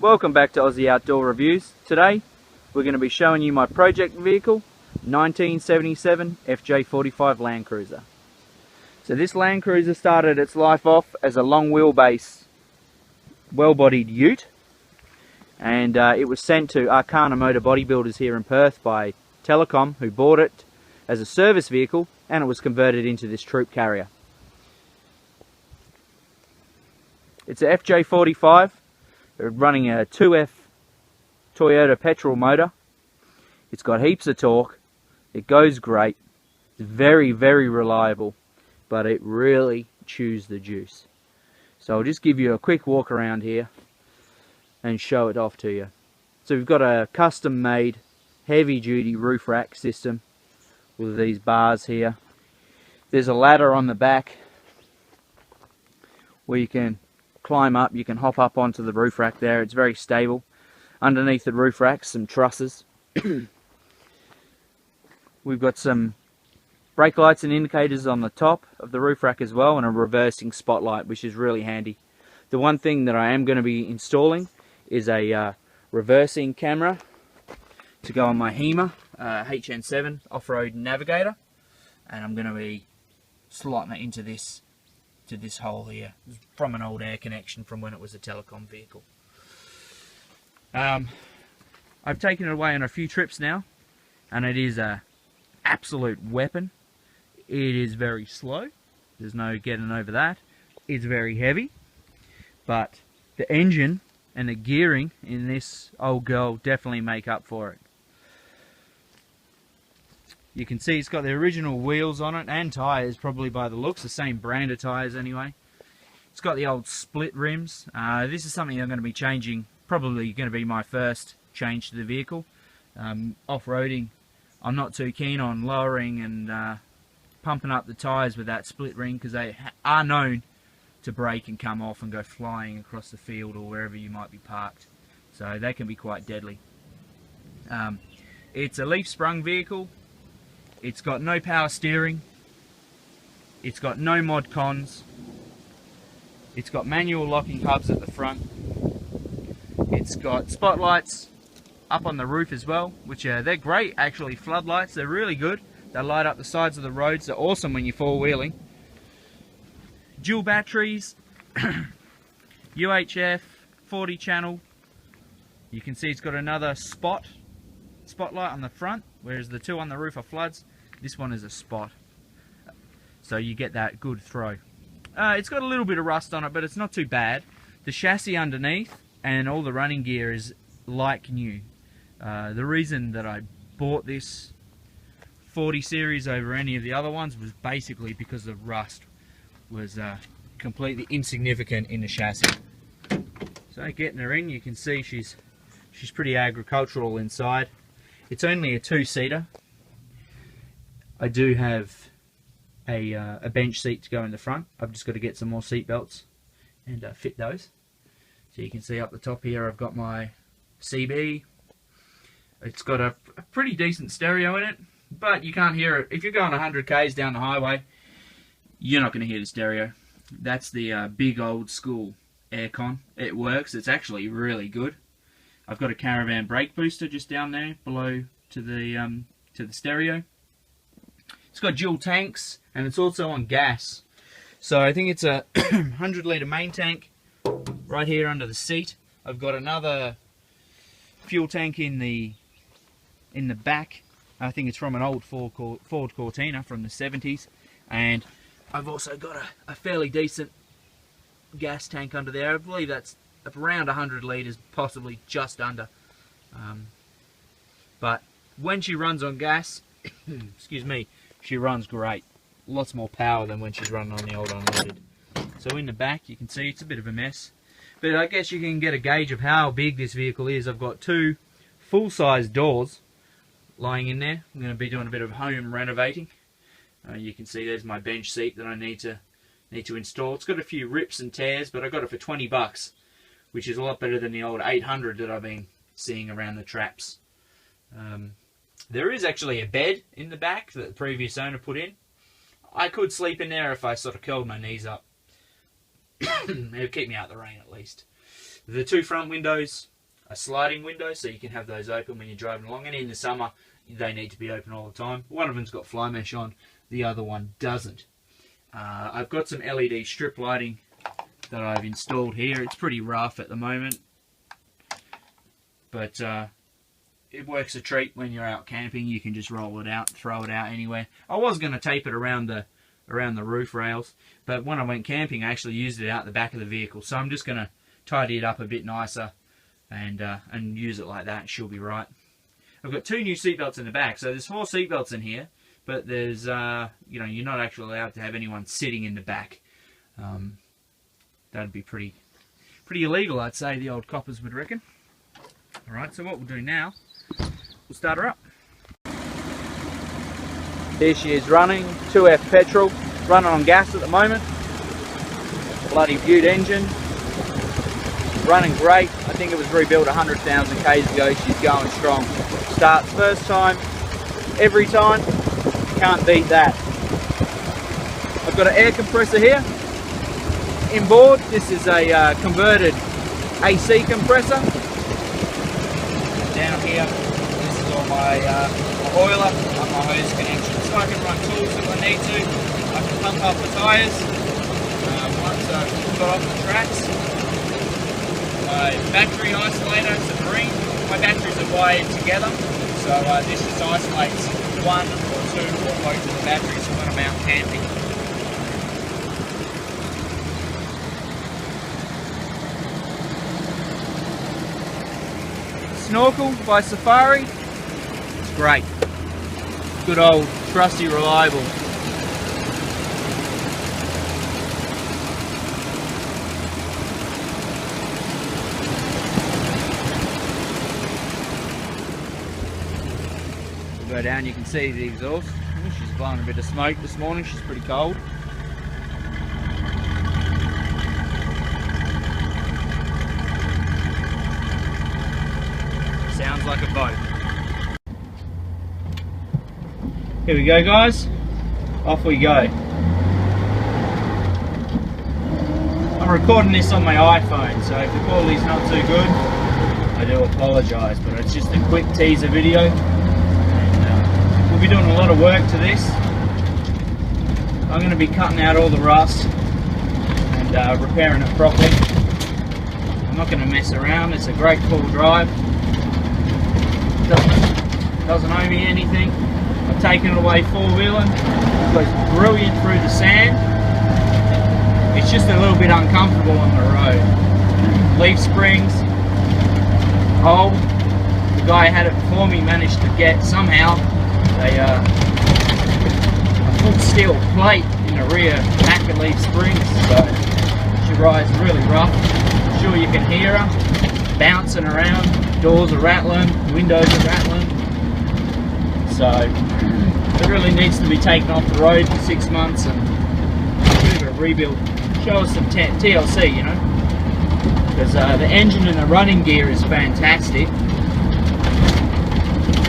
Welcome back to Aussie Outdoor Reviews. Today we're going to be showing you my project vehicle, 1977 FJ45 Landcruiser. So this Landcruiser started its life off as a long wheelbase, well-bodied ute, and it was sent to Arcana Motor Bodybuilders here in Perth by Telecom, who bought it as a service vehicle, and it was converted into this troop carrier. It's a FJ45. Running a 2F Toyota petrol motor. It's got heaps of torque. It goes great. It's very, very reliable, but it really chews the juice. So I'll just give you a quick walk around here and show it off to you. So we've got a custom made heavy duty roof rack system with these bars here. There's a ladder on the back where you can climb up, you can hop up onto the roof rack there. It's very stable. Underneath the roof rack, some trusses. We've got some brake lights and indicators on the top of the roof rack as well, and a reversing spotlight, which is really handy. The one thing that I am going to be installing is a reversing camera to go on my HEMA HN7 off-road navigator, and I'm going to be slotting it into this hole here from an old air connection from when it was a Telecom vehicle. I've taken it away on a few trips now, and it is a absolute weapon. It is very slow, there's no getting over that. It's very heavy, but the engine and the gearing in this old girl definitely make up for it. You can see it's got the original wheels on it and tyres, probably by the looks, the same brand of tyres anyway. It's got the old split rims. This is something I'm going to be changing, probably going to be my first change to the vehicle. Off-roading, I'm not too keen on lowering and pumping up the tyres with that split ring, because they are known to break and come off and go flying across the field or wherever you might be parked. So they can be quite deadly. It's a leaf sprung vehicle. It's got no power steering. It's got no mod cons. It's got manual locking hubs at the front. It's got spotlights up on the roof as well, which they're great actually, floodlights. They're really good. They light up the sides of the roads. They're awesome when you're four-wheeling. Dual batteries, UHF, 40 channel. You can see it's got another spotlight on the front, whereas the two on the roof are floods. This one is a spot, so you get that good throw. It's got a little bit of rust on it, but it's not too bad. The chassis underneath and all the running gear is like new. The reason that I bought this 40 series over any of the other ones was basically because the rust was completely insignificant in the chassis. So getting her in, you can see she's pretty agricultural inside. It's only a two-seater. I do have a bench seat to go in the front. I've just got to get some more seat belts and fit those. So you can see up the top here I've got my CB. It's got a pretty decent stereo in it, but you can't hear it. If you're going 100 k's down the highway, you're not going to hear the stereo. That's the big old school aircon. It works. It's actually really good. I've got a caravan brake booster just down there below to the stereo. It's got dual tanks, and it's also on gas. So I think it's a 100 litre main tank right here under the seat. I've got another fuel tank in the back. I think it's from an old Ford Cortina from the 70s, and I've also got a fairly decent gas tank under there. I believe that's around 100 litres, possibly just under. But when she runs on gas, excuse me, she runs great. Lots more power than when she's running on the old unleaded. So in the back you can see it's a bit of a mess, but I guess you can get a gauge of how big this vehicle is. I've got two full-size doors lying in there. I'm going to be doing a bit of home renovating. You can see there's my bench seat that I need to install. It's got a few rips and tears, but I got it for 20 bucks, which is a lot better than the old 800 that I've been seeing around the traps. There is actually a bed in the back that the previous owner put in. I could sleep in there if I sort of curled my knees up. It would keep me out of the rain at least. The two front windows sliding window, so you can have those open when you're driving along. And in the summer, they need to be open all the time. One of them's got fly mesh on, the other one doesn't. I've got some LED strip lighting that I've installed here. It's pretty rough at the moment, but it works a treat when you're out camping. You can just roll it out, throw it out anywhere. I was going to tape it around the roof rails, but when I went camping, I actually used it out the back of the vehicle. So I'm just going to tidy it up a bit nicer and use it like that. She'll be right. I've got 2 new seatbelts in the back, so there's 4 seatbelts in here. But there's, you're not actually allowed to have anyone sitting in the back. That'd be pretty illegal, I'd say, the old coppers would reckon. Alright, so what we'll do now, we'll start her up. There she is running, 2F petrol, running on gas at the moment. Bloody beaut engine. Running great. I think it was rebuilt 100,000 Ks ago. She's going strong. Starts first time, every time. Can't beat that. I've got an air compressor here inboard. This is a converted AC compressor. Down here, this is all my oiler on my hose connection, so I can run tools if I need to. I can pump up the tyres once I've got off the tracks. My battery isolator, it's a green. My batteries are wired together, so this just isolates 1 or 2 or both of the batteries when I'm out camping. Snorkel by Safari, it's great. Good old, trusty, reliable. Go down, you can see the exhaust. She's blowing a bit of smoke this morning. She's pretty cold. Sounds like a boat. Here we go, guys. Off we go. I'm recording this on my iPhone, so if the quality's not too good, I do apologise, but it's just a quick teaser video. We'll be doing a lot of work to this. I'm going to be cutting out all the rust and repairing it properly. I'm not going to mess around. It's a great full drive. Doesn't owe me anything. I've taken it away 4-wheeling. It goes brilliant through the sand. It's just a little bit uncomfortable on the road. Leaf springs, old. The guy who had it before me managed to get somehow a full steel plate in the rear back of leaf springs, so she rides really rough. I'm sure you can hear her bouncing around. Doors are rattling, windows are rattling, so it really needs to be taken off the road for 6 months and a bit of a rebuild. Show us some TLC, you know, because the engine and the running gear is fantastic.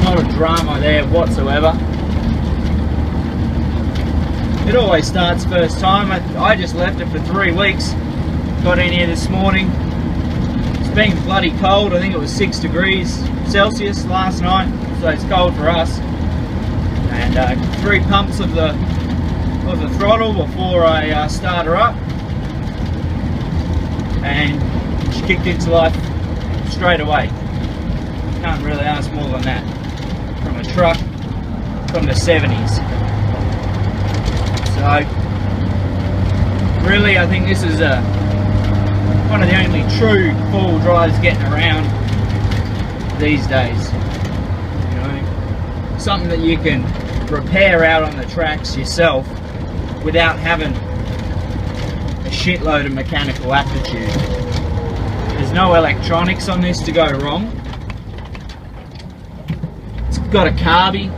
Not a drama there whatsoever. It always starts first time. I just left it for 3 weeks. Got in here this morning. It's been bloody cold. I think it was 6 degrees Celsius last night, so it's cold for us. And 3 pumps of the throttle before I start her up, and she kicked into life straight away. Can't really ask more than that from a truck from the 70s. So really, I think this is one of the only true four-wheel drives getting around these days. You know, something that you can repair out on the tracks yourself without having a shitload of mechanical aptitude. There's no electronics on this to go wrong. Got a carby,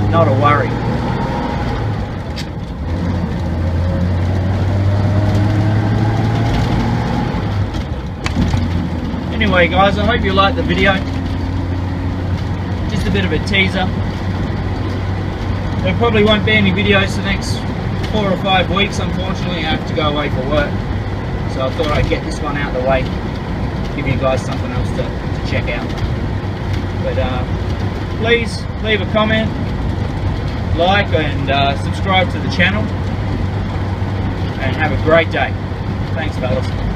not a worry. Anyway guys, I hope you liked the video. Just a bit of a teaser. There probably won't be any videos for the next 4 or 5 weeks, unfortunately. I have to go away for work. So So I thought I'd get this one out of the way, give you guys something else to check out. But please leave a comment, like, and subscribe to the channel, and have a great day. Thanks, fellas.